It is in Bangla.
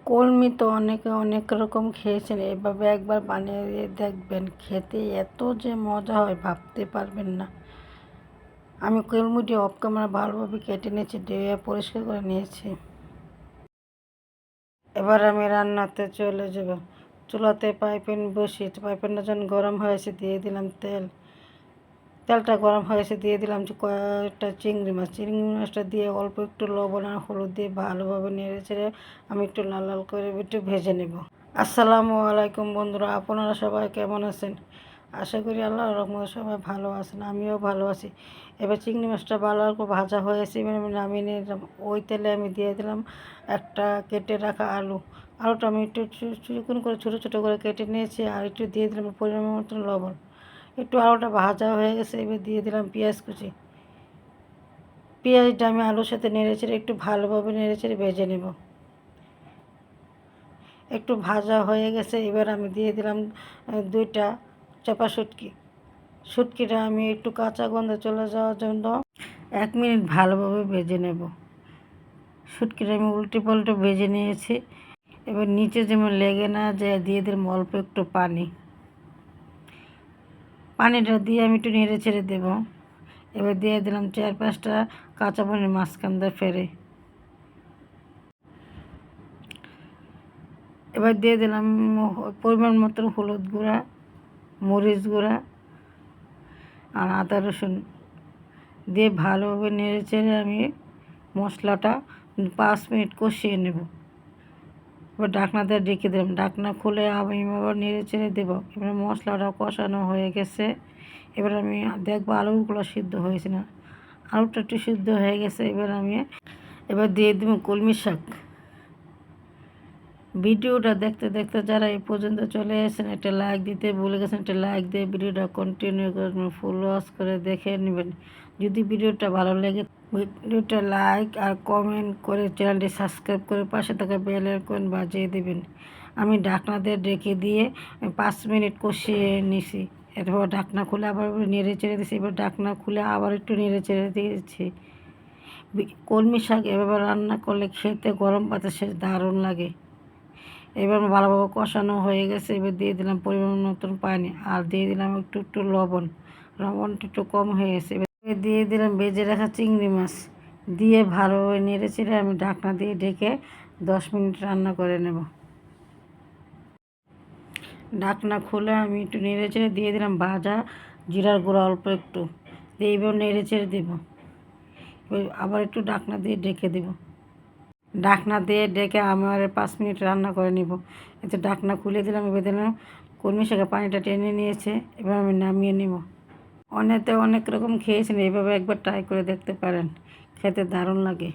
কলমি তো অনেকে অনেক রকম খেয়েছেন, এভাবে একবার বানিয়ে দেখবেন, খেতে এত যে মজা হয় ভাবতে পারবেন না। আমি কলমিটি অফ ক্যামেরা ভালোভাবে কেটে নিয়েছি, ধুয়ে পরিষ্কার করে নিয়েছি। এবার আমি রান্নাতে চলে যাব। চুলাতে পাইপ্যান বসিয়ে পাইপ্যানটা যখন গরম হয়েছে দিয়ে দিলাম তেল। তেলটা গরম হয়েছে দিয়ে দিলাম কয়েকটা চিংড়ি মাছটা দিয়ে অল্প একটু লবণ আর হলুদ দিয়ে ভালোভাবে নেড়ে চেড়ে আমি একটু লাল লাল করে একটু ভেজে নেব। আসসালামু আলাইকুম বন্ধুরা, আপনারা সবাই কেমন আছেন? আশা করি আল্লাহর রহমতে সবাই ভালো আছেন, আমিও ভালো আছি। এবার চিংড়ি মাছটা ভালো করে ভাজা হয়েছে, এবার আমি নামিয়ে নিলাম। ওই তেলে আমি দিয়ে দিলাম একটা কেটে রাখা আলুটা আমি একটু চিকন করে ছোটো ছোটো করে কেটে নিয়েছি, আর একটু দিয়ে দিলাম পরিমাণ মতন লবণ। একটু আলুটা ভাজা হয়ে গেছে, এবার দিয়ে দিলাম পেঁয়াজ কুচি। পেঁয়াজটা আমি আলুর সাথে নেড়েচেড়ে একটু ভালোভাবে নেড়েচেড়ে ভেজে নেব। একটু ভাজা হয়ে গেছে, এবার আমি দিয়ে দিলাম 2টা চাপা শুটকিটা আমি একটু কাঁচা গন্ধ চলে যাওয়ার জন্য 1 মিনিট ভালোভাবে ভেজে নেব। শুটকিটা আমি উল্টে পাল্টে ভেজে নিয়েছি। এবার নিচে যেমন লেগে না যায় দিয়ে দিলাম অল্প একটু পানিটা দিয়ে আমি একটু নেড়ে ছেড়ে দেবো। এবার দিয়ে দিলাম 4-5টা কাঁচা মরিচ মাঝখান দিয়ে ফেলে। এবার দিয়ে দিলাম পরিমাণ মতন হলুদ গুঁড়া, মরিচ গুঁড়া আর আদা রসুন দিয়ে ভালোভাবে নেড়ে চেড়ে আমি মশলাটা 5 মিনিট কষিয়ে নেব। এবার ঢাকনা দিয়ে ঢেকে দিলাম, ঢাকনা খুলে আমি আবার নেড়ে চেড়ে দেবো। এবার মশলাটা কষানো হয়ে গেছে, এবার আমি দেখবো আলুগুলো সিদ্ধ হয়েছে না। আলুটা একটু সিদ্ধ হয়ে গেছে, এবার দিয়ে দেবো কলমি শাক। ভিডিওটা দেখতে দেখতে যারা এই পর্যন্ত চলে এসেছেন একটা লাইক দিতে ভুলে গেছেন, একটা লাইক দিয়ে ভিডিওটা কন্টিনিউ করবেন, ফুল ওয়াচ করে দেখে নেবেন। যদি ভিডিওটা ভালো লাগে ভিডিওটা লাইক আর কমেন্ট করে চ্যানেলটি সাবস্ক্রাইব করে পাশে থাকা বেল আইকন বাজিয়ে দেবেন। আমি ঢাকনা দিয়ে ঢেকে দিয়ে 5 মিনিট কষিয়ে নিছি। এরপর ঢাকনা খুলে আবার নেড়ে চেড়ে দিয়েছি। এবার ঢাকনা খুলে আবার একটু নেড়ে চেড়ে দিয়েছি। কলমি শাক এভাবে রান্না করলে খেতে গরম ভাতের সাথে দারুণ লাগে। এবার ভালোভাবে কষানো হয়ে গেছে, এবার দিয়ে দিলাম পরিমাণ মতন পানি আর দিয়ে দিলাম একটু লবণটা একটু কম হয়ে গেছে। এবার দিয়ে দিলাম ভেজে রাখা চিংড়ি মাছ দিয়ে ভালোভাবে নেড়ে চেড়ে আমি ঢাকনা দিয়ে ঢেকে 10 মিনিট রান্না করে নেব। ঢাকনা খুলে আমি একটু নেড়ে চেড়ে দিয়ে দিলাম ভাজা জিরার গুঁড়া অল্প একটু দিয়ে এবার নেড়ে চেড়ে দেবো। আবার একটু ঢাকনা দিয়ে ঢেকে দেবো। ঢাকনা দিয়ে ঢেকে আমার 5 মিনিট রান্না করে নিব। এতে ঢাকনা খুলে দিলাম, এবার দিলাম কলমি শাকের পানিটা টেনে নিয়েছে, এবার আমি নামিয়ে নিব। অনেকে অনেক রকম খেয়েছেন, এইভাবে একবার ট্রাই করে দেখতে পারেন, খেতে দারুণ লাগে।